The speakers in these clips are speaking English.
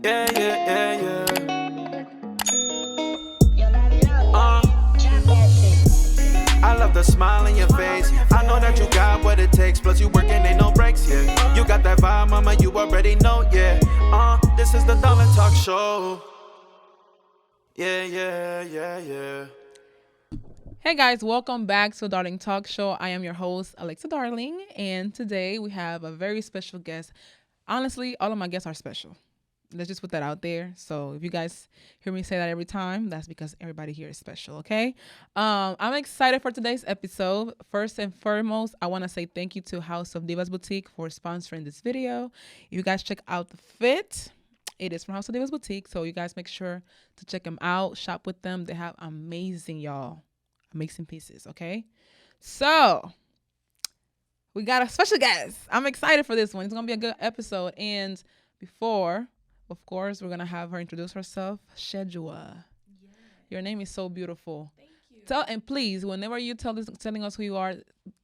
Yeah, yeah, yeah, I love the smile in your face. I know that you got what it takes. Plus you working, ain't no breaks, yeah. You got that vibe, mama, you already know, yeah. This is the Darling Talk Show. Yeah, yeah, yeah, yeah. Hey guys, welcome back to Darling Talk Show. I am your host, Alexa Darling, and today we have a very special guest. Honestly, all of my guests are special. Let's just put that out there. So if you guys hear me say that every time, that's because everybody here is special, okay? I'm excited for today's episode. First and foremost, I want to say thank you to House of Divas Boutique for sponsoring this video. If you guys check out the fit, it is from House of Divas Boutique, so you guys make sure to check them out, shop with them. They have amazing pieces, okay? So we got a special guest. I'm excited for this one. It's gonna be a good episode. And before, of course, we're gonna have her introduce herself. Shedua. Yeah. Your name is so beautiful. Thank you. And please, whenever you telling us who you are,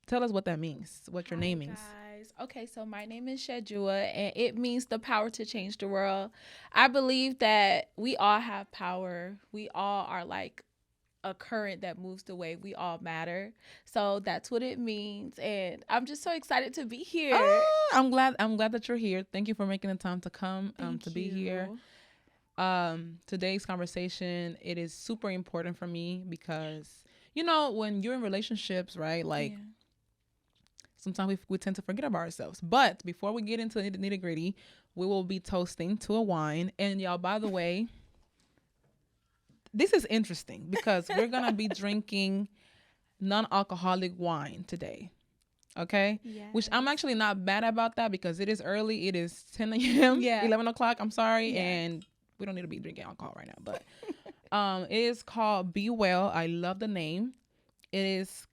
tell us what that means. What your name means. Guys. Okay, so my name is Shedua, and it means the power to change the world. I believe that we all have power. We all are like a current that moves the way we all matter. So that's what it means, and I'm just so excited to be here. I'm glad that you're here. Thank you for making the time to come be here. Today's conversation, it is super important for me because when you're in relationships, right, like sometimes we tend to forget about ourselves. But before we get into the nitty-gritty, we will be toasting to a wine. And y'all, by the way, this is interesting because we're going to be drinking non-alcoholic wine today. Okay? Yes. Which I'm actually not mad about that because it is early. It is 10 a.m., 11 o'clock. I'm sorry. Yeah. And we don't need to be drinking alcohol right now. But it is called Be Well. I love the name. It is,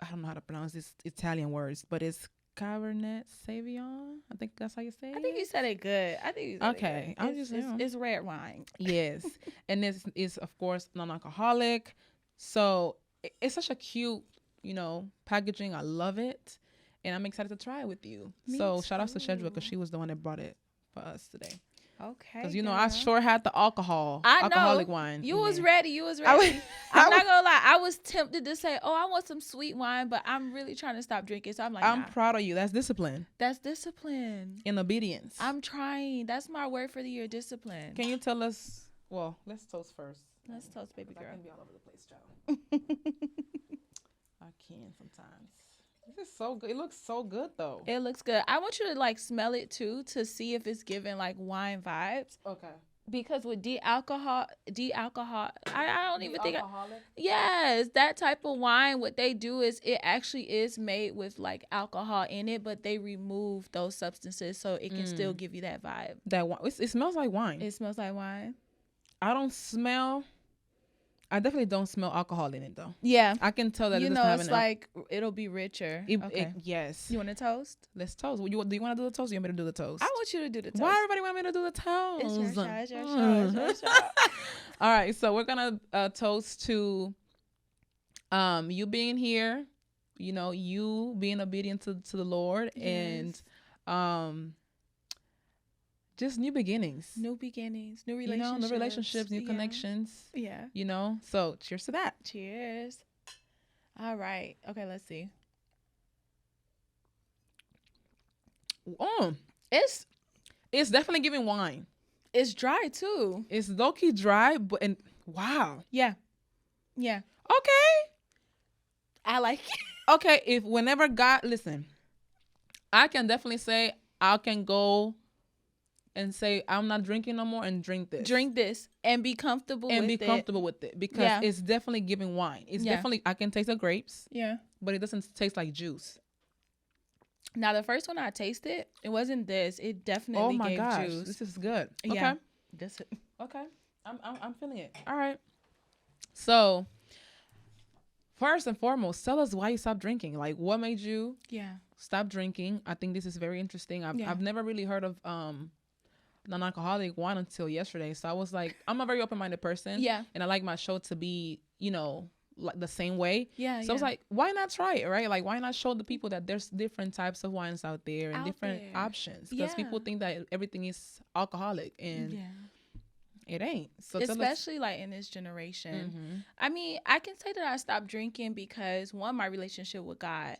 I don't know how to pronounce this Italian words, but it's Cabernet Sauvignon. I think that's how you say it. I think you said it good. Okay. It's red wine. Yes. And this is, of course, non-alcoholic. So it's such a cute, packaging. I love it. And I'm excited to try it with you. So shout out to Shedua because she was the one that brought it for us today. Okay. Because, I sure had the alcoholic wine. You was ready. I'm not going to lie. I was tempted to say, I want some sweet wine, but I'm really trying to stop drinking. So I'm like, I'm proud of you. That's discipline. That's discipline. In obedience. I'm trying. That's my word for the year, discipline. Can you tell us, let's toast first. Let's toast, baby girl. I can be all over the place, child. I can sometimes. This is so good. It looks so good, though. It looks good. I want you to smell it too to see if it's giving wine vibes. Okay. Because with de-alcohol, I don't even think. Yes, that type of wine. What they do is it actually is made with alcohol in it, but they remove those substances so it can still give you that vibe. That wine. It smells like wine. It smells like wine. I definitely don't smell alcohol in it though. Yeah, I can tell that. It's it'll be richer. Yes. You want to toast? Let's toast. Do you want to do the toast? Or you want me to do the toast? I want you to do the toast. Why everybody want me to do the toast? It's your show. All right, so we're gonna toast to you being here. You being obedient to the Lord. Yes. And just new beginnings, new relationships, new connections. Yeah. So cheers to that. Cheers. All right. Okay, let's see. It's definitely giving wine. It's dry too. It's low-key dry, but wow. Yeah. Okay. I like it. Okay, listen, I can definitely say I can go and say I'm not drinking no more and drink this and be comfortable with it because it's definitely giving wine. It's definitely, I can taste the grapes. Yeah. But it doesn't taste like juice. Now the first one I tasted, it wasn't this. It definitely gave juice. This is good. Yeah. Okay. Okay. I'm feeling it. All right. So first and foremost, tell us why you stopped drinking. What made you stop drinking? I think this is very interesting. I've never really heard of non-alcoholic wine until yesterday. So I was like, I'm a very open-minded person. Yeah. And I like my show to be, like the same way. Yeah. So it's like, why not try it, right? Like, why not show the people that there's different types of wines out there and different options? Because people think that everything is alcoholic, and it ain't. So especially like in this generation. I mean, I can say that I stopped drinking because one, my relationship with God.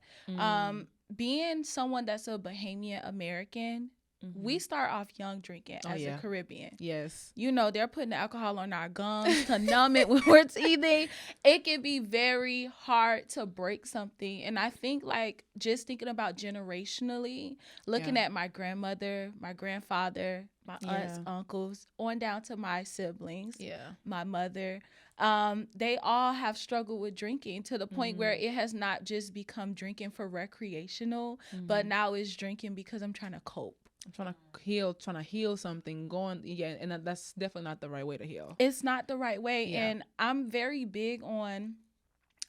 Being someone that's a Bahamian American, we start off young drinking as a Caribbean. Yes. You know, they're putting alcohol on our gums to numb it when we're teething. It can be very hard to break something. And I think, like, just thinking about generationally, looking at my grandmother, my grandfather, my aunts, uncles, on down to my siblings, my mother, they all have struggled with drinking to the point where it has not just become drinking for recreational, but now it's drinking because I'm trying to cope. I'm trying to heal something and that's definitely not the right way to heal. It's not the right way. And I'm very big on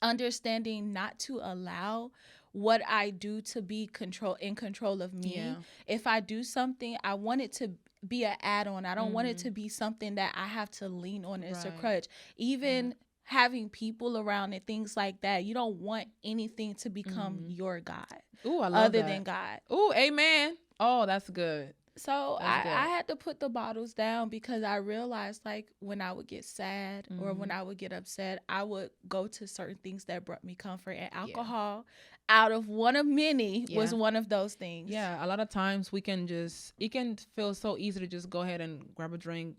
understanding not to allow what I do to be in control of me. If I do something, I want it to be an add-on. I don't want it to be something that I have to lean on as a crutch. Even having people around and things like that, you don't want anything to become your God. Ooh, I love other that. than God. Ooh, amen. Oh, that's good. So I had to put the bottles down because I realized, like, when I would get sad or when I would get upset, I would go to certain things that brought me comfort. And alcohol, out of one of many, was one of those things. Yeah, a lot of times it can feel so easy to just go ahead and grab a drink,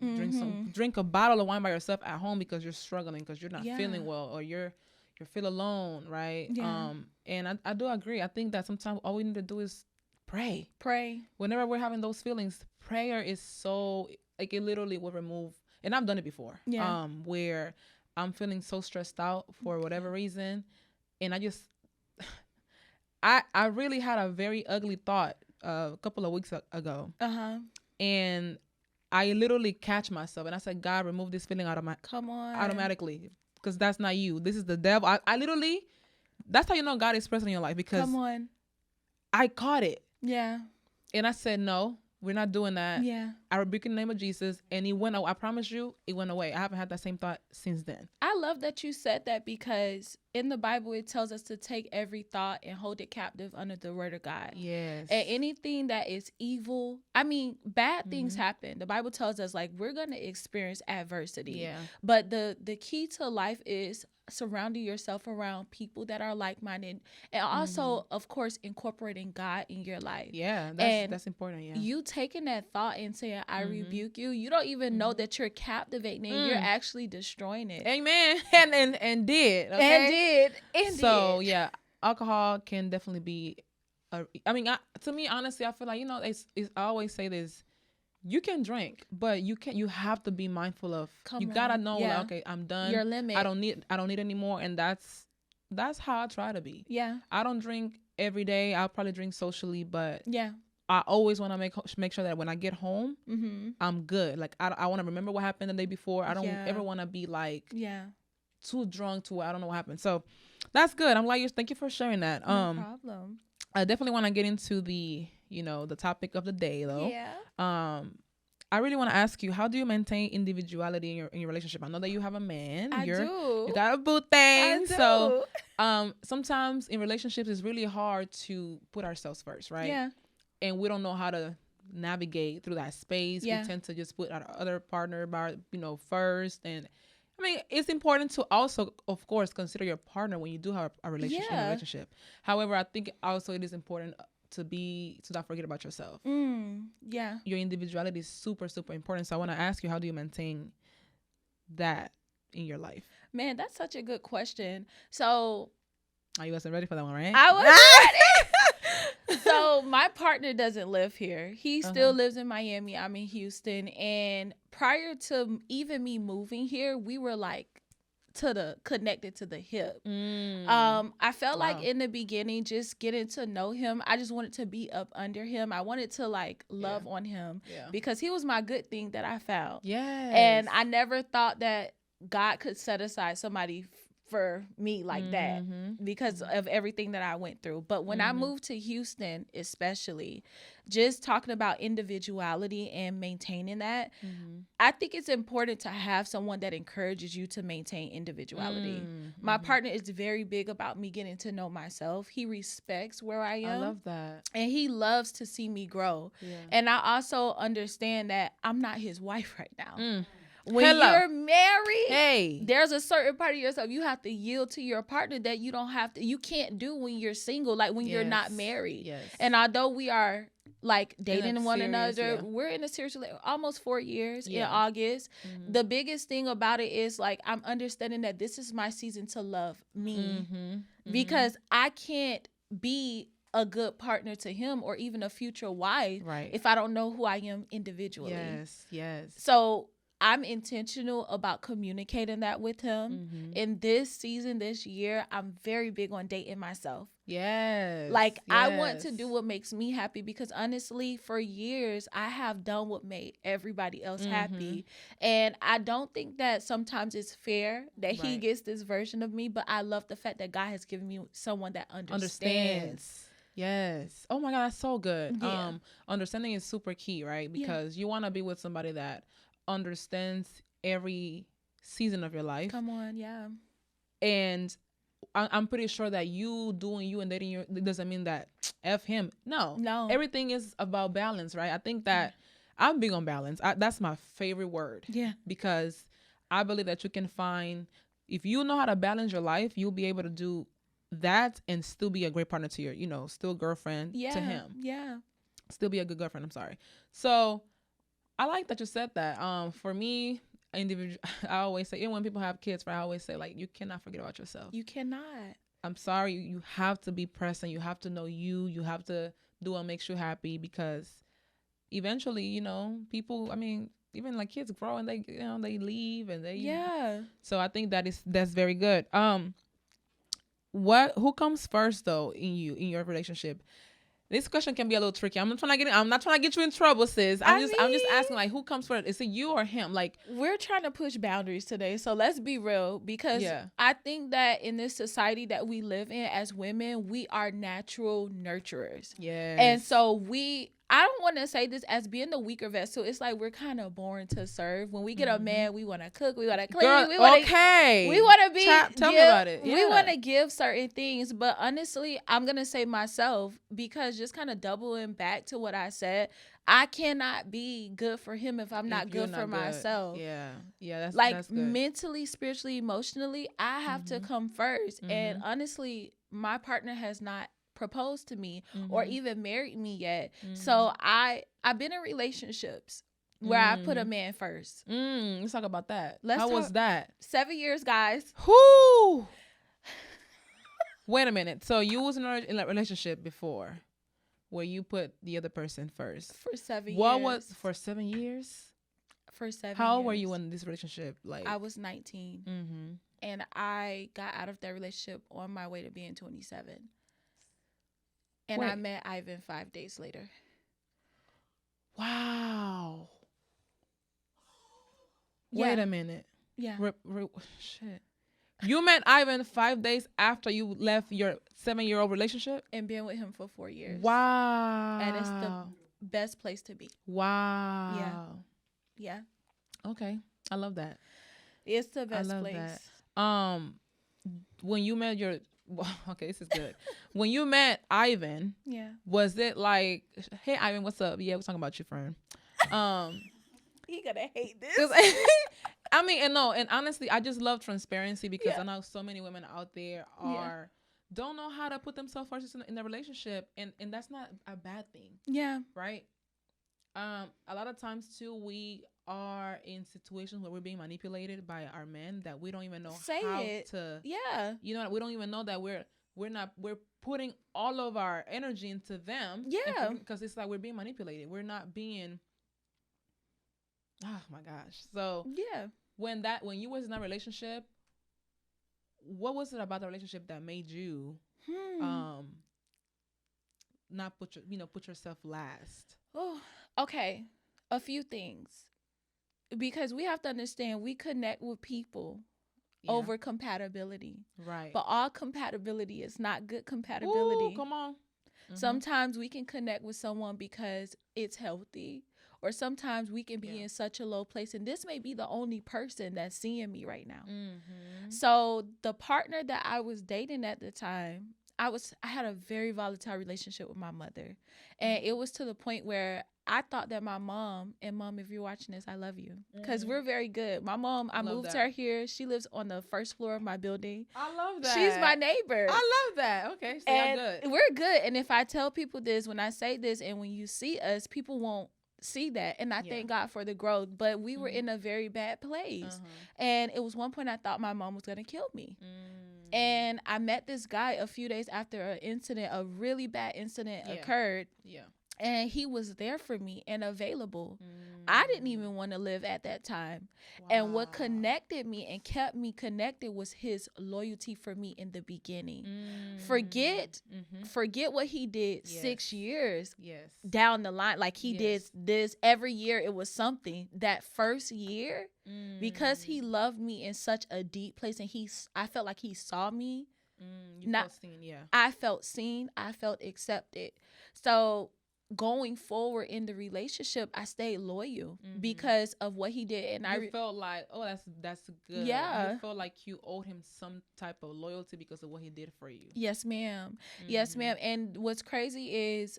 drink a bottle of wine by yourself at home because you're struggling, because you're not feeling well, or you feel alone, right? Yeah. And I do agree. I think that sometimes all we need to do is pray. Whenever we're having those feelings, prayer is so, like, it literally will remove, and I've done it before, where I'm feeling so stressed out for whatever reason, and I just I really had a very ugly thought a couple of weeks ago, and I literally catch myself and I said, God, remove this feeling out of my automatically, because that's not you. This is the devil. I literally, that's how you know God is present in your life, because I caught it. Yeah. And I said, no, we're not doing that. Yeah. I rebuke in the name of Jesus. And it went away. I promise you, it went away. I haven't had that same thought since then. I love that you said that, because in the Bible, it tells us to take every thought and hold it captive under the word of God. Yes. And anything that is evil, I mean, bad things happen. The Bible tells us, like, we're going to experience adversity. Yeah. But the key to life is surrounding yourself around people that are like-minded, and also, of course, incorporating God in your life. Yeah, that's important. Yeah, you taking that thought and saying, I rebuke you, you don't even know that you're captivating it. You're actually destroying it. Amen. and did, okay? So yeah, alcohol can definitely be to me, honestly, I feel like, I always say this: you can drink, but you have to be mindful of, gotta know, like, okay, I'm done. Your limit. I don't need anymore. And that's how I try to be. Yeah. I don't drink every day. I'll probably drink socially, but yeah, I always want to make sure that when I get home, I'm good. Like, I want to remember what happened the day before. I don't ever want to be like too drunk to where I don't know what happened. So that's good. Thank you for sharing that. No problem. I definitely want to get into the topic of the day, though. Yeah. I really want to ask you, how do you maintain individuality in your relationship? I know that you have a man. I do. You got a boo thing. I do. So sometimes in relationships, it's really hard to put ourselves first, right? Yeah. And we don't know how to navigate through that space. Yeah. We tend to just put our other partner first. And I mean, it's important to also, of course, consider your partner when you do have a relationship. However, I think also it is important to not forget about yourself. Yeah. Your individuality is super, super important. So I want to ask you, how do you maintain that in your life? Man, that's such a good question. So you wasn't ready for that one, right? I was ready. So my partner doesn't live here. He still lives in Miami. I'm in Houston. And prior to even me moving here, we were like connected to the hip. I felt like in the beginning, just getting to know him, I just wanted to be up under him. I wanted to like love on him because he was my good thing that I found. Yes. And I never thought that God could set aside somebody for me like that because of everything that I went through. But when I moved to Houston, especially, just talking about individuality and maintaining that, I think it's important to have someone that encourages you to maintain individuality. My partner is very big about me getting to know myself. He respects where I am. I love that. And he loves to see me grow. Yeah. And I also understand that I'm not his wife right now. When you're married, there's a certain part of yourself you have to yield to your partner that you can't do when you're single, like when you're not married. Yes. And although we are like dating one another, we're in a serious almost 4 years in August. The biggest thing about it is like I'm understanding that this is my season to love me because I can't be a good partner to him or even a future wife if I don't know who I am individually. Yes. So I'm intentional about communicating that with him. In this season, this year, I'm very big on dating myself. Like, I want to do what makes me happy because honestly, for years, I have done what made everybody else happy. And I don't think that sometimes it's fair that he gets this version of me, but I love the fact that God has given me someone that understands. Yes. Oh my God, that's so good. Understanding is super key, right? Because you want to be with somebody that understands every season of your life. Come on, And I'm pretty sure that you doing you and dating it doesn't mean that F him. No. Everything is about balance, right? I think that I'm big on balance. That's my favorite word. Yeah. Because I believe that you can find, if you know how to balance your life, you'll be able to do that and still be a great partner to your, still girlfriend to him. Yeah. Still be a good girlfriend. I'm sorry. So I like that you said that. For me, I always say, even when people have kids, I always say, like, you cannot forget about yourself. You cannot. I'm sorry. You have to be present. You have to know you. You have to do what makes you happy because eventually, people, even like kids grow and they leave and they. So I think that's very good. Who comes first though in your relationship? This question can be a little tricky. I'm not trying to get you in trouble, sis. I'm just asking, like, who comes first? Is it you or him? Like, we're trying to push boundaries today, so let's be real. Because I think that in this society that we live in as women, we are natural nurturers. Yes. And so I don't want to say this as being the weaker vessel. It's like we're kind of born to serve. When we get a man, we want to cook, we want to clean. Girl, we want to be. Tell me about it. Yeah. We want to give certain things, but honestly, I'm gonna say myself because just kind of doubling back to what I said, I cannot be good for him if I'm not good for myself. Yeah, that's good. Mentally, spiritually, emotionally, I have to come first. And honestly, my partner has not proposed to me or even married me yet. So I've been in relationships where I put a man first. Let's talk about that. How was that? 7 years, guys. Whoo! Wait a minute. So you was in a relationship before where you put the other person first for 7 years. What was for 7 years? For 7 years. How old were you in this relationship? Like, I was 19, and I got out of that relationship on my way to being 27. And I met Ivan 5 days later. Wow. Wait a minute. Yeah. Shit. You met Ivan 5 days after you left your 7-year-old relationship? And been with him for 4 years. Wow. And it's the best place to be. Wow. Yeah. Okay. I love that. It's the best place. That. When you met okay, this is good. When you met Ivan, was it like, hey, Ivan, what's up? Yeah, we're talking about your friend. He gonna hate this. And honestly, I just love transparency because I know so many women out there don't know how to put themselves first in a relationship, and that's not a bad thing. Yeah. Right? A lot of times too, we are in situations where we're being manipulated by our men that we don't even know how to. Yeah. We don't even know that we're putting all of our energy into them. Yeah. Because it's like we're being manipulated. We're not being. Oh my gosh. So when you was in that relationship, what was it about the relationship that made you not put yourself last? Oh, okay. A few things. Because we have to understand we connect with people over compatibility. Right. But all compatibility is not good compatibility. Ooh, come on. Sometimes we can connect with someone because it's healthy, or sometimes we can be in such a low place, and this may be the only person that's seeing me right now. So the partner that I was dating at the time, I had a very volatile relationship with my mother, and it was to the point where I thought that my mom, and Mom, if you're watching this, I love you, because we're very good. My mom, I moved her here. She lives on the first floor of my building. I love that. She's my neighbor. I love that. Okay, so and you're good. We're good. And if I tell people this, when I say this, and when you see us, people won't see that. And I thank God for the growth. But we were in a very bad place. And it was one point I thought my mom was going to kill me. And I met this guy a few days after an incident, a really bad incident occurred. Yeah. And he was there for me and available. I didn't even want to live at that time. Wow. And what connected me and kept me connected was his loyalty for me in the beginning. Forget what he did 6 years down the line. Like he did this every year. It was something. That first year, because he loved me in such a deep place, and I felt like he saw me. Felt seen, I felt seen. I felt accepted. So going forward in the relationship, I stayed loyal because of what he did, and I felt like, oh, that's good. Yeah, you felt like you owed him some type of loyalty because of what he did for you. Yes, ma'am. Yes, ma'am. And what's crazy is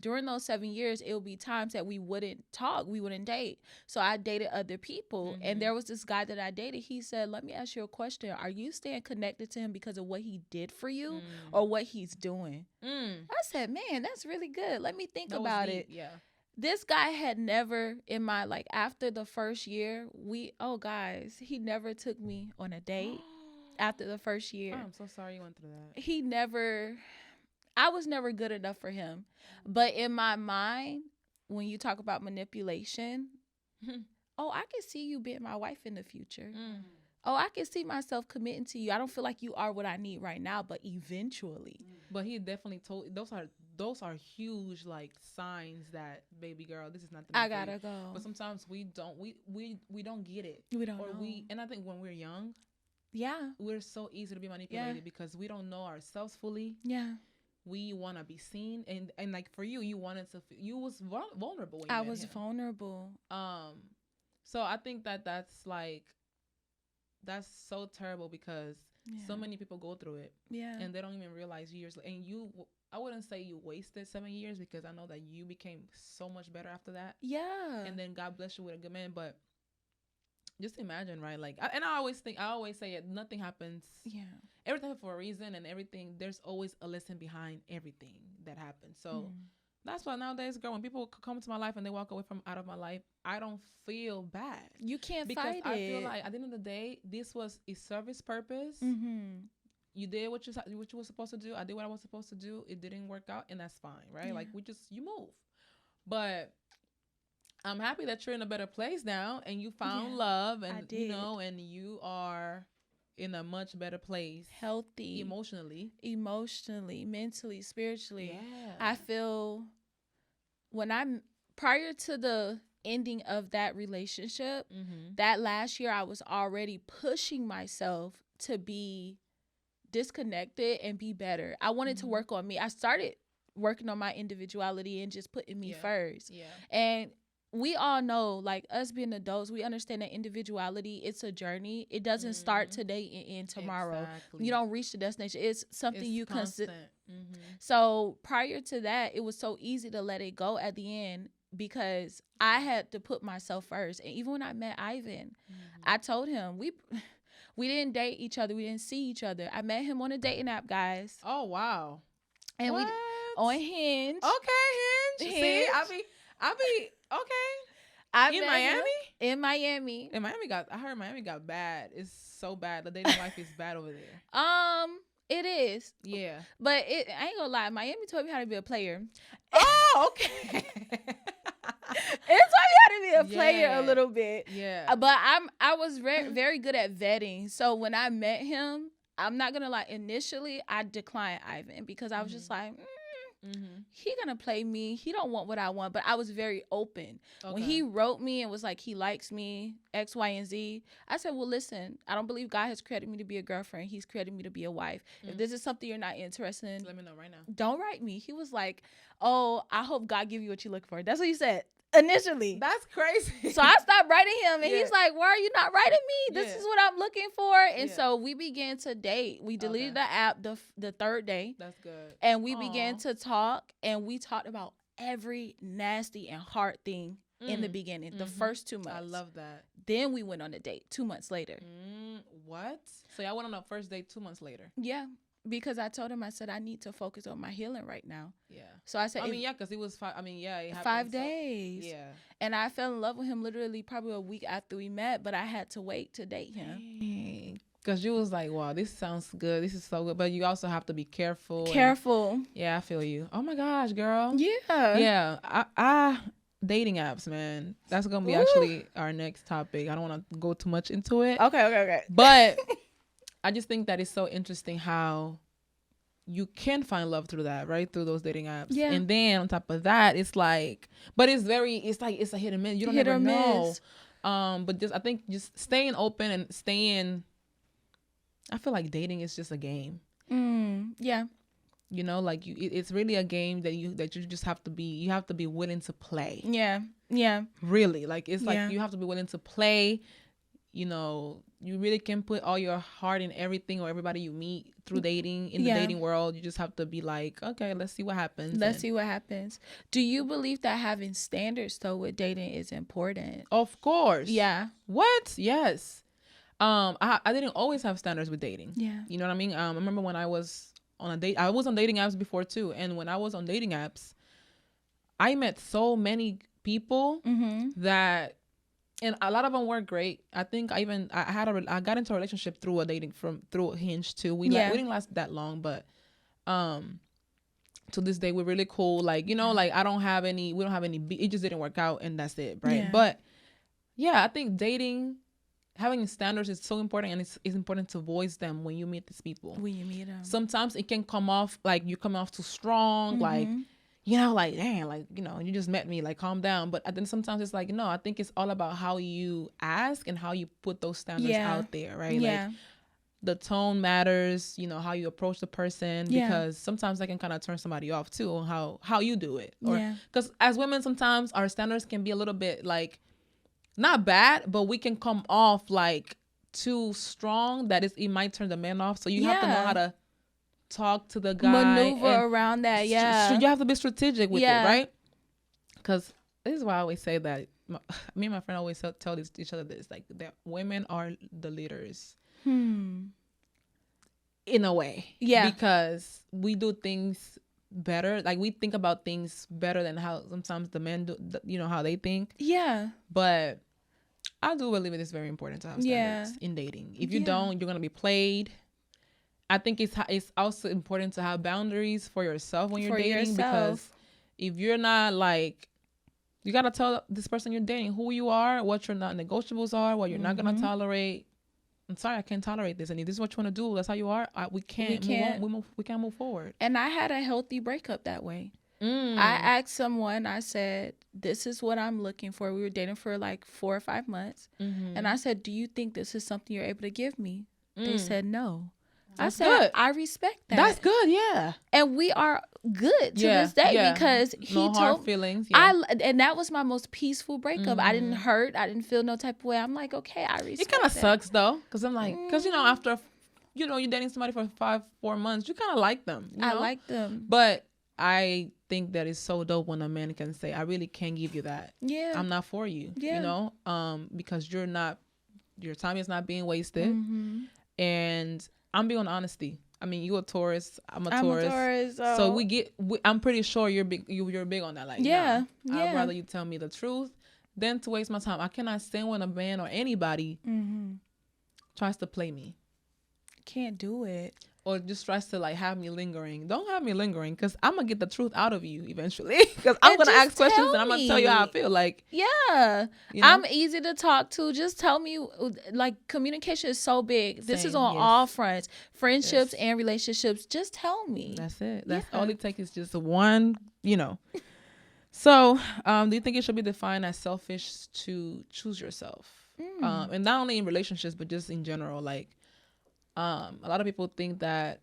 during those 7 years, it would be times that we wouldn't talk, we wouldn't date. So I dated other people, and there was this guy that I dated. He said, "Let me ask you a question. Are you staying connected to him because of what he did for you, or what he's doing?" I said, "Man, that's really good. Let me think about it." Yeah. This guy had never in my, like, after the first year, guys, he never took me on a date after the first year. Oh, I'm so sorry you went through that. I was never good enough for him. But in my mind, when you talk about manipulation, I can see you being my wife in the future. Oh, I can see myself committing to you. I don't feel like you are what I need right now, but eventually. But he definitely told, those are huge, like, signs that, baby girl, this is not the I gotta go. But sometimes we don't get it. We don't know. And I think when we're young, yeah, we're so easy to be manipulated because we don't know ourselves fully. Yeah. We want to be seen, and like for you, you wanted to. You was vulnerable. When I was vulnerable. So I think that's so terrible because so many people go through it. Yeah. And they don't even realize years. And I wouldn't say you wasted 7 years, because I know that you became so much better after that. Yeah. And then God bless you with a good man, but just imagine, right? Like, I always say it, nothing happens. Yeah. Everything for a reason, and everything, there's always a lesson behind everything that happens. So that's why nowadays, girl, when people come to my life and they walk away out of my life, I don't feel bad. You can't because fight it. I feel like at the end of the day, this was a service purpose. You did what you were supposed to do. I did what I was supposed to do. It didn't work out, and that's fine, right? Yeah. Like, you move. But I'm happy that you're in a better place now, and you found love, and and you are in a much better place. Healthy. Emotionally, mentally, spiritually. Yeah. I feel prior to the ending of that relationship, that last year, I was already pushing myself to be disconnected and be better. I wanted to work on me. I started working on my individuality and just putting me first. Yeah. And we all know, like, us being adults, we understand that individuality, it's a journey. It doesn't start today and end tomorrow. Exactly. You don't reach the destination. It's something you consider. So prior to that, it was so easy to let it go at the end, because I had to put myself first. And even when I met Ivan, I told him, we didn't date each other. We didn't see each other. I met him on a dating app, guys. Oh, wow. And we on Hinge. Okay, Hinge. See, I be okay. In Miami? In Miami I heard Miami got bad. It's so bad. The dating life is bad over there. It is. Yeah. But I ain't gonna lie, Miami taught me how to be a player. Oh, okay. It taught me how to be a player a little bit. Yeah. But I was very good at vetting. So when I met him, I'm not gonna lie, initially I declined Ivan because I was just like, He gonna play me. He don't want what I want. But I was very open. Okay. When he wrote me and was like, he likes me, X, Y, and Z, I said, well, listen, I don't believe God has created me to be a girlfriend. He's created me to be a wife. If this is something you're not interested in, let me know right now. don't write me. He was like, oh, I hope God give you what you look for. That's what he said initially. That's crazy. So I stopped writing him, and Yeah. he's like, why are you not writing me? This Yeah. is what I'm looking for. And Yeah. so we began to date. We deleted Okay. the app the third day, That's good. and we Aw. began to talk, and we talked about every nasty and hard thing in the beginning, the first 2 months. I love that. Then we went on a date 2 months later. What? So y'all went on a first date 2 months later? Yeah, because I told him, I said, I need to focus on my healing right now. Yeah. So I said, I mean, yeah, because it was five. I mean, yeah, it happened, 5 days. Yeah. And I fell in love with him literally probably a week after we met, but I had to wait to date him. Because you was like, wow, this sounds good. This is so good. But you also have to be careful. Careful. Yeah, I feel you. Oh my gosh, girl. Yeah. Yeah. I dating apps, man. That's gonna be actually our next topic. I don't want to go too much into it. Okay. But I just think that it's so interesting how you can find love through that, right? Through those dating apps. Yeah. And then on top of that, it's like, but it's a hit and miss. You don't ever know. But I think just staying open and I feel like dating is just a game. Yeah. You know, like it's really a game that you just have to be willing to play. Yeah. Yeah. Really, like it's Yeah. like you have to be willing to play. You know, you really can put all your heart in everything or everybody you meet through dating in the dating world. You just have to be like, okay, let's see what happens. Let's see what happens. Do you believe that having standards though with dating is important? Of course. Yeah. What? Yes. I didn't always have standards with dating. Yeah. You know what I mean? I remember when I was on a date. I was on dating apps before too, and when I was on dating apps, I met so many people that. And a lot of them were great. I think I got into a relationship through through Hinge too. We didn't last that long, but to this day we're really cool. Like, you know, like we don't have any it just didn't work out and that's it, right? Yeah. But yeah, I think having standards is so important, and it's important to voice them when you meet these people. When you meet them. Sometimes it can come off like you come off too strong, like, you know, like, dang, like, you know, you just met me, like, calm down. But then sometimes it's like, no, I think it's all about how you ask and how you put those standards out there, right? Yeah. Like, the tone matters, you know, how you approach the person, because sometimes that can kind of turn somebody off too, on how you do it. Or because as women, sometimes our standards can be a little bit like, not bad, but we can come off like too strong that it might turn the man off. So you have to know how to talk to the guy, maneuver around that. So you have to be strategic with it, right? Because this is why I always say that me and my friend always tell each other this, like, that women are the leaders in a way, because we do things better, like we think about things better than how sometimes the men do, you know, how they think. But I do believe it is very important to have standards in dating. If you don't, you're gonna be played. I think it's also important to have boundaries for yourself when you're dating, because if you're not, like, you gotta tell this person you're dating who you are, what your non-negotiables are, what you're not gonna tolerate. I'm sorry, I can't tolerate this, and if this is what you want to do, that's how you are. We can't move forward. And I had a healthy breakup that way. I asked someone, I said, this is what I'm looking for. We were dating for like 4 or 5 months. And I said, do you think this is something you're able to give me? They said no. That's I said, good. I respect that. That's good, yeah. And we are good to this day because he no hard told feelings. and that was my most peaceful breakup. I didn't hurt. I didn't feel no type of way. I'm like, okay, I respect it. Kind of that. sucks though, because I'm like, because you know, after you're dating somebody for 4 months, you kind of like them. You know? I like them, but I think that it's so dope when a man can say, I really can't give you that. Yeah, I'm not for you. Yeah. You know, because your time is not being wasted, and I'm being on honesty. I mean, you're a Taurus. I'm a Taurus. So I'm pretty sure you're big. You're big on that. Like, yeah. I'd rather you tell me the truth than to waste my time. I cannot stand when a man or anybody tries to play me. Can't do it. or just tries to like have me lingering, don't have me lingering, because I'm gonna get the truth out of you eventually. Because I'm And gonna just ask questions tell and I'm gonna tell you how I me. feel. Like, Yeah. you know? I'm easy to talk to. Just tell me, like, communication is so big. This is Same, on yes. all fronts, friendships Yes. and relationships. Just tell me. That's it. That's Yeah. all it takes is just one, you know. So, do you think it should be defined as selfish to choose yourself? And not only in relationships, but just in general. Like, a lot of people think that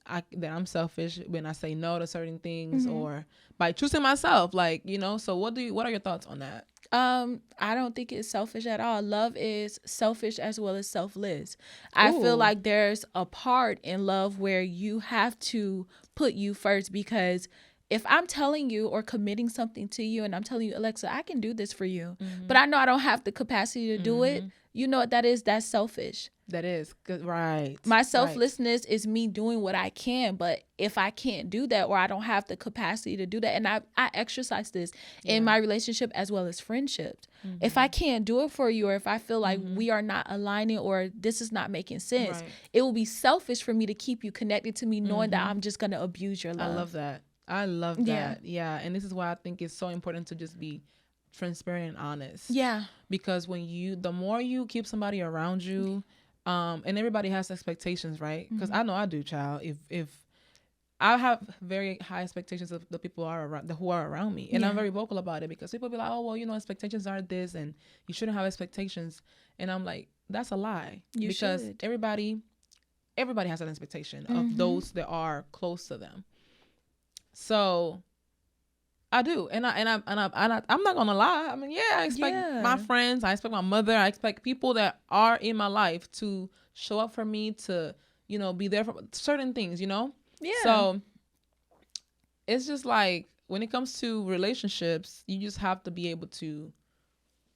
I'm selfish when I say no to certain things, or by choosing myself. Like, you know. So, what are your thoughts on that? I don't think it's selfish at all. Love is selfish as well as selfless. I feel Ooh. like there's a part in love where you have to put you first, because if I'm telling you or committing something to you and I'm telling you, Alexa, I can do this for you, but I know I don't have the capacity to do it, you know what that is? That's selfish. That is good, right? My Right. selflessness is me doing what I can, but if I can't do that, or I don't have the capacity to do that, and I exercise this in my relationship as well as friendships. If I can't do it for you, or if I feel like we are not aligning, or this is not making sense, Right. it will be selfish for me to keep you connected to me, knowing that I'm just going to abuse your love. I love that. I love Yeah. that. Yeah. And this is why I think it's so important to just be transparent and honest. Yeah. Because the more you keep somebody around you, and everybody has expectations, right? Because I know I do, child. If I have very high expectations of the people who are around me, and I'm very vocal about it, because people be like, oh, well, you know, expectations are this, and you shouldn't have expectations. And I'm like, that's a lie. Because should. everybody has an expectation of those that are close to them. So I do, and I'm not gonna lie. I mean, yeah, I expect my friends, I expect my mother, I expect people that are in my life to show up for me, to, you know, be there for certain things, you know. Yeah. So it's just like, when it comes to relationships, you just have to be able to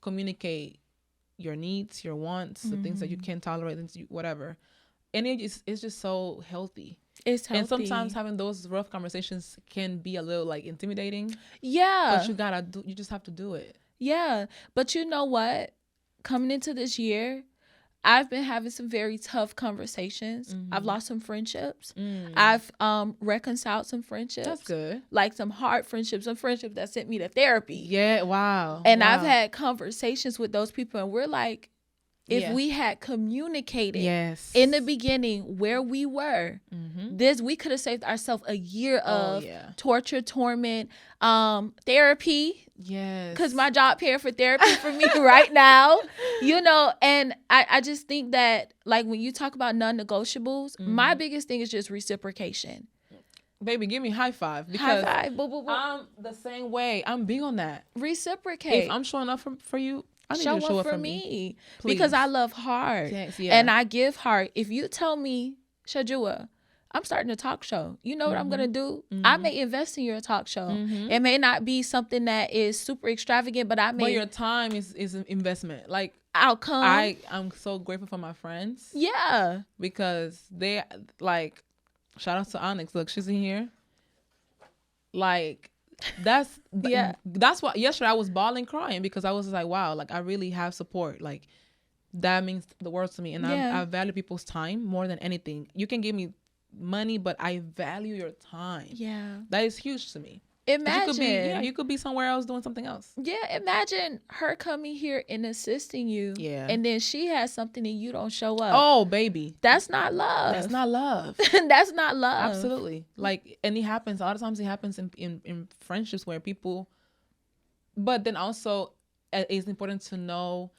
communicate your needs, your wants, the things that you can tolerate, and whatever. And it's just so healthy. It's healthy. And sometimes having those rough conversations can be a little like intimidating. Yeah. But you just have to do it. Yeah. But you know what? Coming into this year, I've been having some very tough conversations. I've lost some friendships. I've reconciled some friendships. That's good. Like some hard friendships, some friendships that sent me to therapy. Yeah, wow. And wow. I've had conversations with those people, and we're like, if we had communicated in the beginning where we were, we could have saved ourselves a year of torture, torment, therapy. Yes. Because my job paying for therapy for me right now, you know. And I just think that, like, when you talk about non-negotiables, my biggest thing is just reciprocation. Baby, give me high five. Because high five. Boo, boo, boo. I'm the same way. I'm big on that. Reciprocate. If I'm showing up for you, I need show you to show up up for me. Because I love hard. Thanks, yeah. And I give heart. If you tell me, Shajua, I'm starting a talk show, you know what I'm going to do? I may invest in your talk show. It may not be something that is super extravagant, but But your time is an investment. Like, outcome. I'm so grateful for my friends. Yeah. Because they, like, shout out to Onyx. Look, she's in here. Like, that's why yesterday I was bawling, crying, because I was like, wow, like, I really have support. Like, that means the world to me. And I value people's time more than anything. You can give me money, but I value your time. Yeah. That is huge to me. Imagine. You could be somewhere else doing something else. Yeah, imagine her coming here and assisting you. Yeah. And then she has something and you don't show up. Oh, baby. That's not love. That's not love. That's not love. Absolutely. Like, and it happens, a lot of times it happens in friendships where people, but then also it's important to know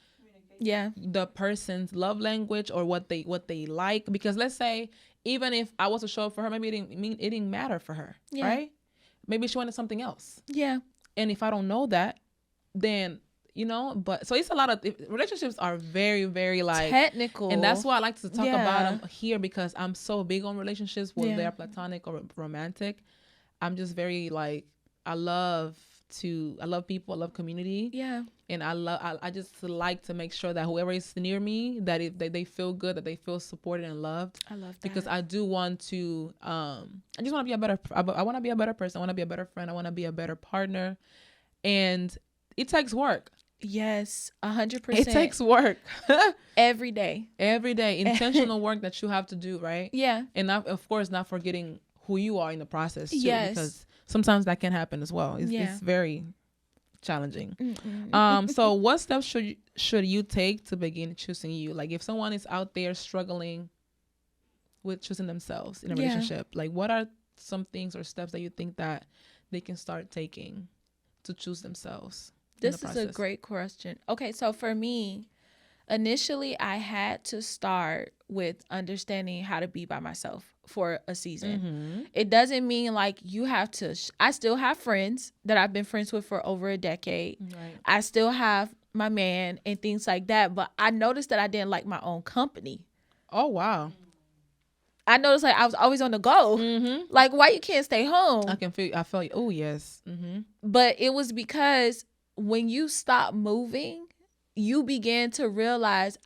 the person's love language, or what they like. Because let's say, even if I was to show up for her, maybe it didn't matter for her, right? Maybe she wanted something else. Yeah. And if I don't know that, then, you know, but so it's a lot of relationships are very, very like technical. And that's why I like to talk about them here, because I'm so big on relationships, whether they're platonic or romantic. I'm just very like, I love people, I love community. Yeah. And I just like to make sure that whoever is near me, that they feel good, that they feel supported and loved. I love that. Because I do want to, I just want to be a better, I want to be a better person. I want to be a better friend. I want to be a better partner. And it takes work. Yes, 100%. It takes work. every day. Every day. Intentional work that you have to do, right? Yeah. And not, of course, not forgetting who you are in the process too. Yes. Because sometimes that can happen as well. It's very challenging. So what steps should you take to begin choosing you? Like if someone is out there struggling with choosing themselves in a relationship, like what are some things or steps that you think that they can start taking to choose themselves? This is a great question. Okay, so for me, initially I had to start with understanding how to be by myself for a season. It doesn't mean like you have to I still have friends that I've been friends with for over a decade. Right. I still have my man and things like that, but I noticed that I didn't like my own company. Oh wow. I noticed like I was always on the go. Like why you can't stay home? I feel you. Oh yes. But it was because when you stop moving, you begin to realize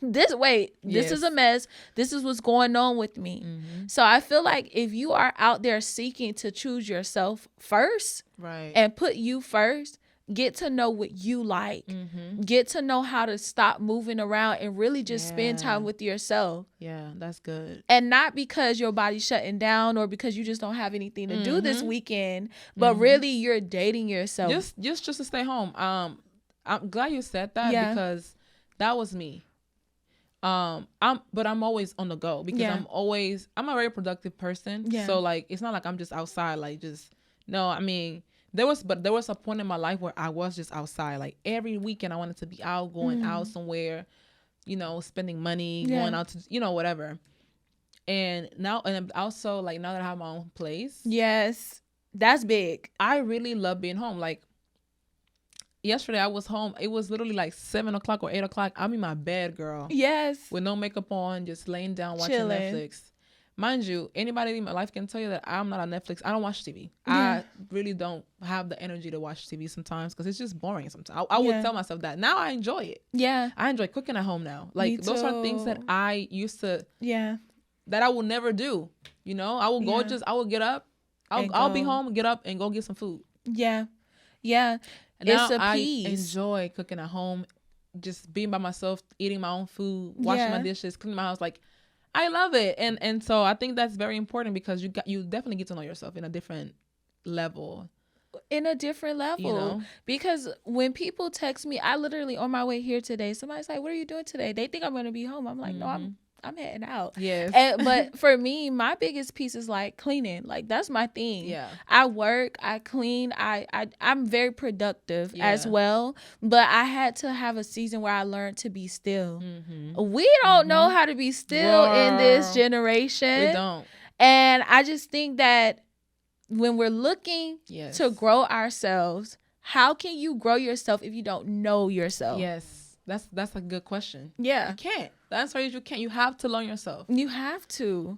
this is a mess. This is what's going on with me. So I feel like if you are out there seeking to choose yourself first, right, and put you first, get to know what you like. Get to know how to stop moving around and really just spend time with yourself. Yeah, that's good. And not because your body's shutting down or because you just don't have anything to do this weekend, but really you're dating yourself. Just to stay home. I'm glad you said that because that was me. I'm always on the go because I'm a very productive person. Yeah. So like it's not like I'm just outside like just no, I mean there was a point in my life where I was just outside. Like every weekend I wanted to be out, going out somewhere, spending money, going out to, whatever. And now, and also like now that I have my own place. Yes. That's big. I really love being home. Like yesterday I was home. It was literally like 7:00 or 8:00. I'm in my bed, girl. Yes. With no makeup on, just laying down, watching Netflix. Mind you, anybody in my life can tell you that I'm not on Netflix. I don't watch TV. I really don't have the energy to watch TV sometimes because it's just boring sometimes. I would tell myself that. Now I enjoy it. Yeah. I enjoy cooking at home now. Like those are things that I used to that I will never do. I will go I will get up. I'll be home, get up and go get some food. Yeah. Yeah. Now it's a piece. I enjoy cooking at home, just being by myself, eating my own food, washing my dishes, cleaning my house. Like I love it. And so I think that's very important because you definitely get to know yourself in a different level. Because when people text me, I literally on my way here today, somebody's like, what are you doing today? They think I'm going to be home. I'm like, no, I'm heading out. Yes. But for me, my biggest piece is like cleaning. Like that's my thing. Yeah. I work, I clean, I'm very productive as well. But I had to have a season where I learned to be still. We don't know how to be still in this generation. We don't. And I just think that when we're looking to grow ourselves, how can you grow yourself if you don't know yourself? Yes. That's a good question. Yeah. You can't. The answer is you can't. You have to learn yourself. You have to.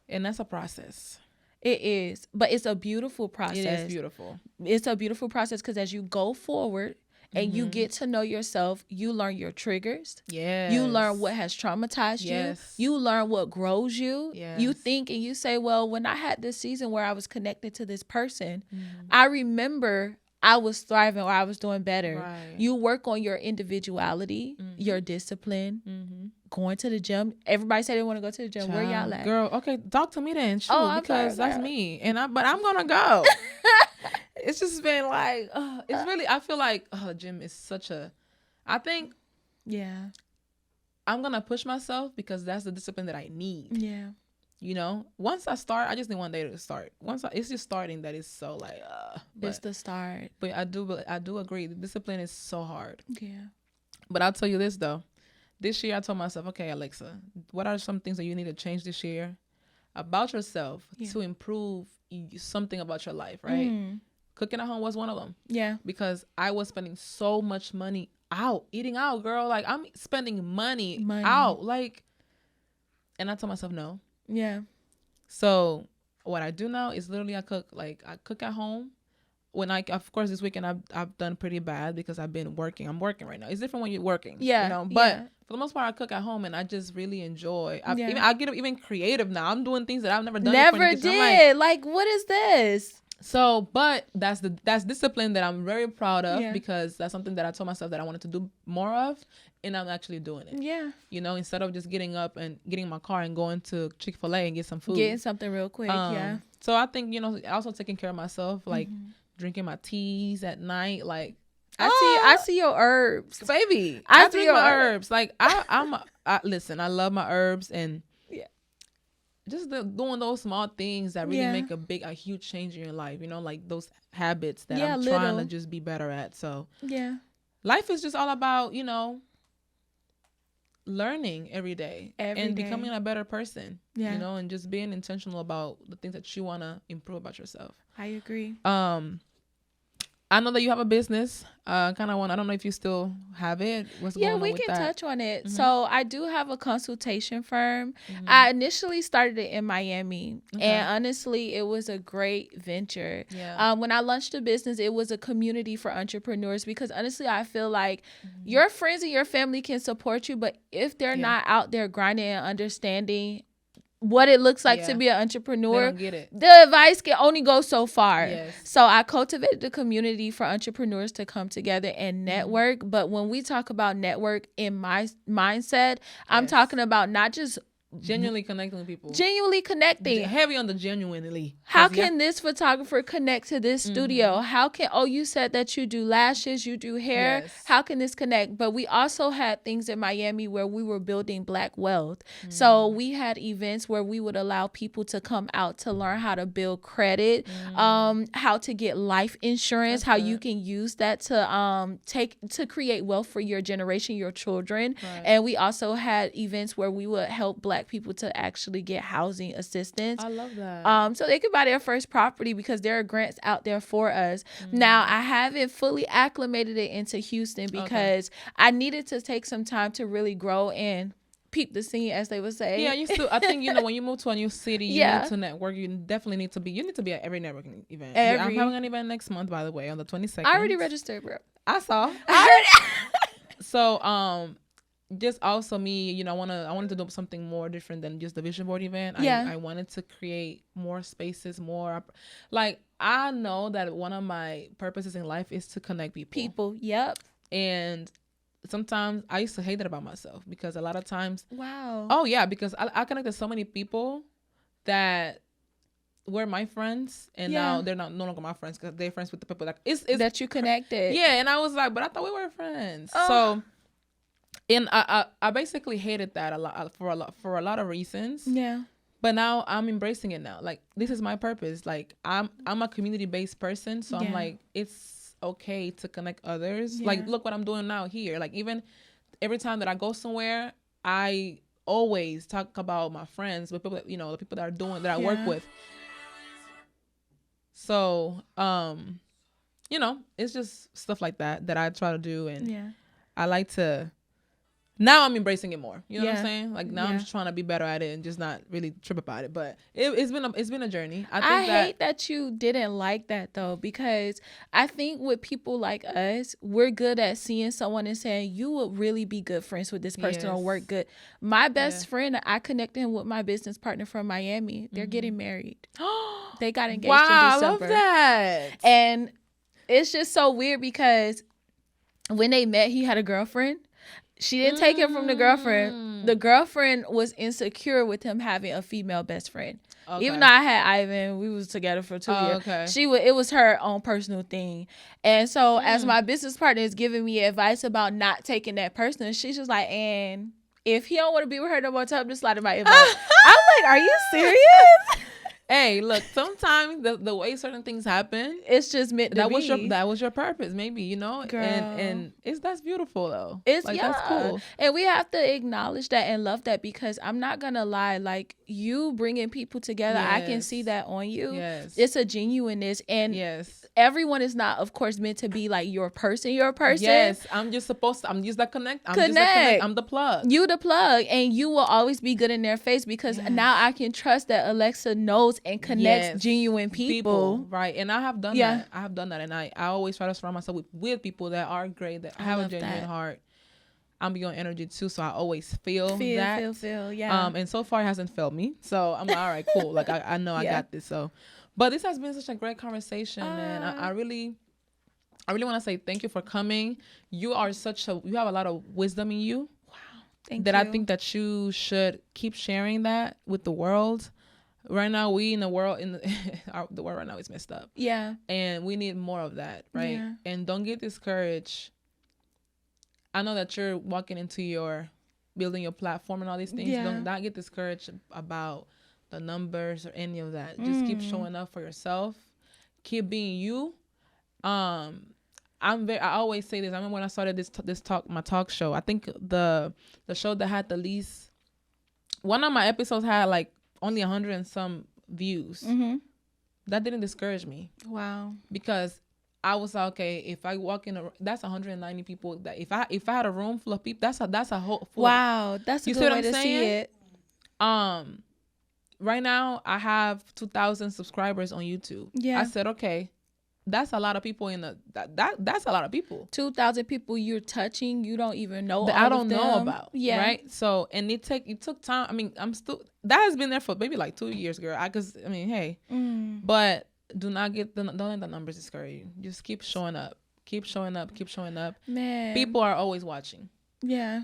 And that's a process. It is. But it's a beautiful process. It is beautiful. It's a beautiful process because as you go forward and you get to know yourself, you learn your triggers. Yes. You learn what has traumatized you. You learn what grows you. Yes. You think and you say, well, when I had this season where I was connected to this person, I remember I was thriving or I was doing better. Right. You work on your individuality, your discipline, going to the gym. Everybody said they want to go to the gym. Child. Where y'all at? Girl, okay, talk to me then. Shoot, because that's me. But I'm going to go. It's just been like, it's really, I feel like, gym is I think, I'm going to push myself because that's the discipline that I need. Yeah. Once I start, I just need one day to start. It's just starting that is so like, it's the start. But I do agree. The discipline is so hard. Yeah. But I'll tell you this though. This year I told myself, okay, Alexa, what are some things that you need to change this year about yourself to improve something about your life, right? Cooking at home was one of them. Yeah. Because I was spending so much money out, eating out, girl. Like I'm spending money out. Like, and I told myself no. Yeah. So what I do now is literally I cook at home. Of course this weekend I've done pretty bad because I've been working. I'm working right now. It's different when you're working. Yeah. But for the most part I cook at home and I just really enjoy. I get even creative now. I'm doing things that I've never done. Never did. Like what is this? So, but that's discipline that I'm very proud of, Yeah. because that's something that I told myself that I wanted to do more of, and I'm actually doing it. Yeah. You know, instead of just getting up and getting in my car and going to Chick-fil-A and get some food. Getting something real quick. Yeah. So I think, you know, also taking care of myself, like drinking my teas at night, like I see your herbs. baby. I I see drink your my herb. herbs. Like listen, I love my herbs, and Yeah. just doing those small things that really Yeah. make a huge change in your life, you know, like those habits that Yeah, I'm trying to little. just be better at. So Yeah. life is just all about, you know, learning every day Every and day. becoming a better person. Yeah. You know, and just being intentional about the things that you want to improve about yourself. I agree. I know that you have a business. I don't know if you still have it. What's going on We with can that? touch on it. So I do have a consultation firm. I initially started it in Miami, and honestly, it was a great venture. Yeah. When I launched the business, it was a community for entrepreneurs, because honestly, I feel like your friends and your family can support you, but if they're not out there grinding and understanding what it looks like to be an They entrepreneur, don't get it. the advice can only go so far. Yes. So I cultivated the community for entrepreneurs to come together and network. But when we talk about network in my mindset, I'm Yes. talking about not just Genuinely connecting with people. genuinely connecting. Heavy on the genuinely. How 'Cause can this photographer connect to this studio? How can, you said that you do lashes, you do hair. Yes. How can this connect? But we also had things in Miami where we were building Black wealth. So we had events where we would allow people to come out to learn how to build credit, how to get life insurance, how you can use that to create wealth for your generation, your children. Right. And we also had events where we would help Black people to actually get housing assistance. I love that. So they could buy their first property, because there are grants out there for us. Now, I haven't fully acclimated it into Houston, because I needed to take some time to really grow and peep the scene, as they would say. Yeah, I think, you know, when you move to a new city, you Yeah. need to network. You definitely need to be at every networking event. Every- I'm having an event next month, by the way, on the 22nd. I already registered, bro. I saw. So, just also me, you know, I wanted to do something more different than just the vision board event. Yeah. I wanted to create more spaces, like, I know that one of my purposes in life is to connect people. Yep. And sometimes I used to hate that about myself, because a lot of times, Wow. oh yeah, because I connected so many people that were my friends, and now they're no longer my friends, because they're friends with the people that it's that you connected. yeah. And I was like, but I thought we were friends. Oh. So, and I basically hated that a lot for a lot of reasons. Yeah. But now I'm embracing it now. Like, this is my purpose. Like, I'm a community based person, so I'm Yeah. like, it's okay to connect others. Yeah. Like, look what I'm doing now here. Like, even every time that I go somewhere, I always talk about my friends with people, you know, the people that I work Yeah. with. So, you know, it's just stuff like that I try to do, and Yeah. I like to. Now I'm embracing it more. You know what I'm Yeah. saying? Like, now I'm Yeah. just trying to be better at it and just not really trip about it. But it's been a journey. I I think hate that you didn't like that, though, because I think with people like us, we're good at seeing someone and saying, you would really be good friends with this person or Yes. work good. My best Yeah. friend, I connected him with my business partner from Miami. They're getting married. They got engaged wow, in I love December. that. And it's just so weird, because when they met, he had a girlfriend. She didn't take him from the girlfriend. The girlfriend was insecure with him having a female best friend. Okay. Even though I had Ivan, we was together for 2 years. Okay. It was her own personal thing. And so as my business partner is giving me advice about not taking that person, she's just like, and if he don't want to be with her no more, tell him to slide in my inbox. I'm like, are you serious? Hey, look, sometimes the way certain things happen, It's just meant to that be. was your purpose, maybe, you know. Girl. And that's beautiful though. It's like, yeah. that's cool. And we have to acknowledge that and love that, because I'm not gonna lie, like, you bringing people together, I can Yes. see that on you. Yes. It's a genuineness, and Yes. everyone is not, of course, meant to be like your person. Yes. I'm just that connect. I'm the plug. You the plug, and you will always be good in their face, because Yes. now I can trust that Alexa knows and connects Yes. genuine people. Right. And I have done Yeah. that. I have done that, and I always try to surround myself with people that are great, that have a love genuine that. heart. I'm beyond energy too, so I always feel that. Feel, yeah. And so far it hasn't failed me, so I'm like, all right, cool. Like, I know I Yeah. got this. So, But this has been such a great conversation, man. I really want to say thank you for coming. You have a lot of wisdom in you. Wow. Thank that you. I think that you should keep sharing that with the world. Right now, the world right now is messed up. Yeah. And we need more of that, right? Yeah. And don't get discouraged. I know that you're walking into building your platform and all these things. Yeah. Don't not get discouraged about the numbers or any of that. Just keep showing up for yourself. Keep being you. I always say this. I remember when I started my talk show. I think the show that had the least, one of my episodes had like only 100 and some views. Mm-hmm. That didn't discourage me. Wow. Because I was like, okay, if I walk in, that's 190 people. That if I had a room full of people, that's a whole. Wow, that's a good way to see it. Right now I have 2,000 subscribers on YouTube. Yeah. I said, okay, that's a lot of people that's a lot of people. 2,000 people you're touching, you don't even know. That I don't know about. Yeah. Right. So, and it took time. I mean, that has been there for maybe like 2 years, girl. Hey, but don't let the numbers discourage you. Just keep showing up. Keep showing up. Keep showing up. Man. People are always watching. Yeah.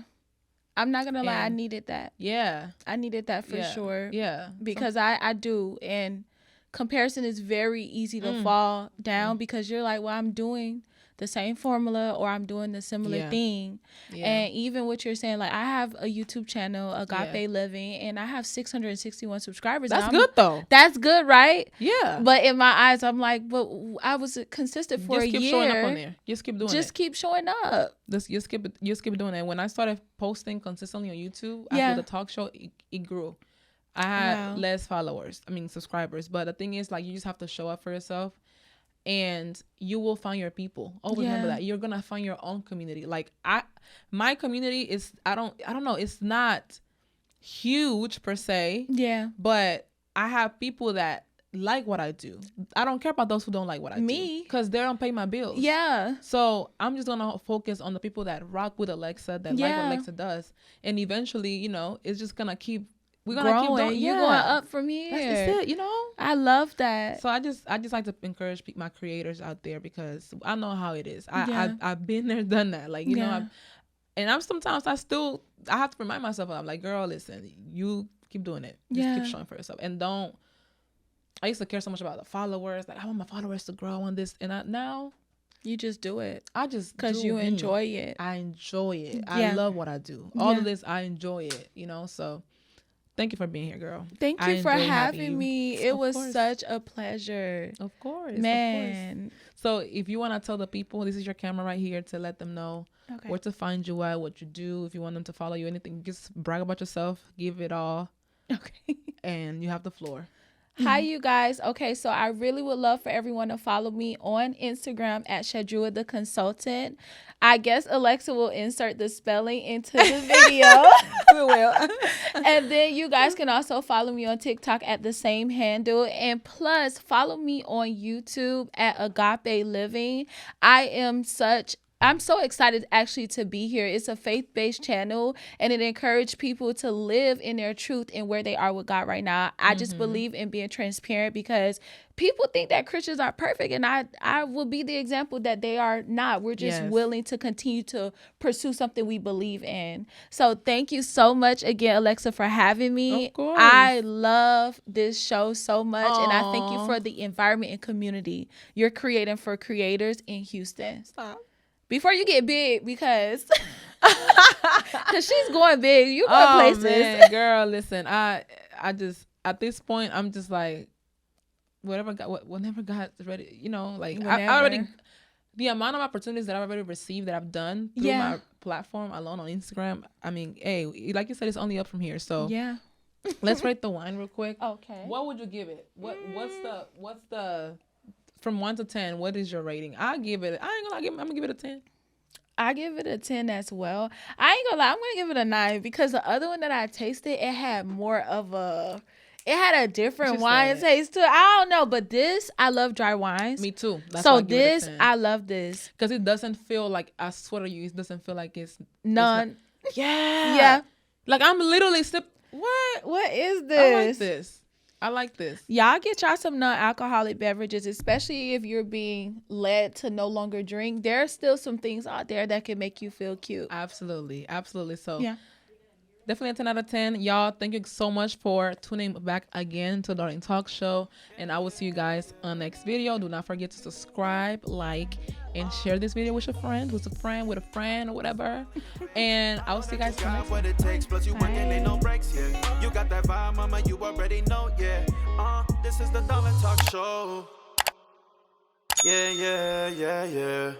I'm not gonna lie, I needed that. Yeah. I needed that for sure. Yeah. Because I do. And comparison is very easy to fall down because you're like, well, I'm doing the same formula or I'm doing the similar thing. Yeah. And even what you're saying, like I have a YouTube channel, Agape Living, and I have 661 subscribers. That's good though. That's good, right? Yeah. But in my eyes, I'm like, but I was consistent for a year. Just keep showing up on there. Just keep doing it. Just keep showing up. Just keep doing it. When I started posting consistently on YouTube after the talk show, it grew. I had less subscribers. But the thing is, like, you just have to show up for yourself and you will find your people. Always remember that. You're going to find your own community. Like, my community is, I don't know, it's not huge per se. Yeah. But I have people that like what I do. I don't care about those who don't like what I do. Because they don't pay my bills. Yeah. So I'm just going to focus on the people that rock with Alexa, that like what Alexa does. And eventually, it's just going to keep, we're going to keep going. You're going up from here. That's it, I love that. So I just like to encourage my creators out there because I know how it is. I've been there, done that. Like, sometimes I have to remind myself, I'm like, girl, listen, you keep doing it. Just keep showing for yourself. And I used to care so much about the followers. Like, I want my followers to grow on this. And now you just do it. I just because you enjoy it. I enjoy it. I love what I do. All of this, I enjoy it. So thank you for being here, girl. Thank you for having me. It was such a pleasure. Of course. Man. Of course. So if you want to tell the people, this is your camera right here to let them know where to find you at, what you do. If you want them to follow you, anything, just brag about yourself. Give it all. Okay. And you have the floor. Hi, you guys. Okay, so I really would love for everyone to follow me on Instagram at Shadrua the Consultant. I guess Alexa will insert the spelling into the video. We will. And then you guys can also follow me on TikTok at the same handle. And plus, follow me on YouTube at Agape Living. I'm so excited actually to be here. It's a faith-based channel and it encourages people to live in their truth and where they are with God right now. I just believe in being transparent because people think that Christians are perfect and I will be the example that they are not. We're just willing to continue to pursue something we believe in. So thank you so much again, Alexa, for having me. Of course. I love this show so much. And I thank you for the environment and community you're creating for creators in Houston. Stop. Before you get big, because she's going big. You going places. Man, girl, listen, I just, at this point, I'm just like, whenever God's ready, I already, the amount of opportunities that I've already received that I've done through my platform alone on Instagram. I mean, hey, like you said, it's only up from here. So let's rate the wine real quick. Okay. What would you give it? What's the from 1 to 10, what is your rating? I ain't gonna lie, I'm gonna give it a 10. I give it a 10 as well. I ain't gonna lie, I'm gonna give it a 9 because the other one that I tasted, it had a different wine taste to it. I don't know, but this, I love dry wines. Me too. That's so this, I love this. Because it doesn't feel like, I swear to you, it doesn't feel like it's none. Yeah. Like I'm literally What is this? I like this. I like this. Y'all get y'all some non-alcoholic beverages, especially if you're being led to no longer drink. There are still some things out there that can make you feel cute. Absolutely. Absolutely. So Yeah. definitely a 10 out of 10. Y'all, thank you so much for tuning back again to Darling Talk Show. And I will see you guys on the next video. Do not forget to subscribe, like, and share this video with your friends, with a friend, or whatever. And I will see you guys got next what it takes, plus you working, ain't no breaks, yeah. You got that vibe, mama, you already know, yeah. This is the Darling Talk Show. Yeah, yeah, yeah, yeah.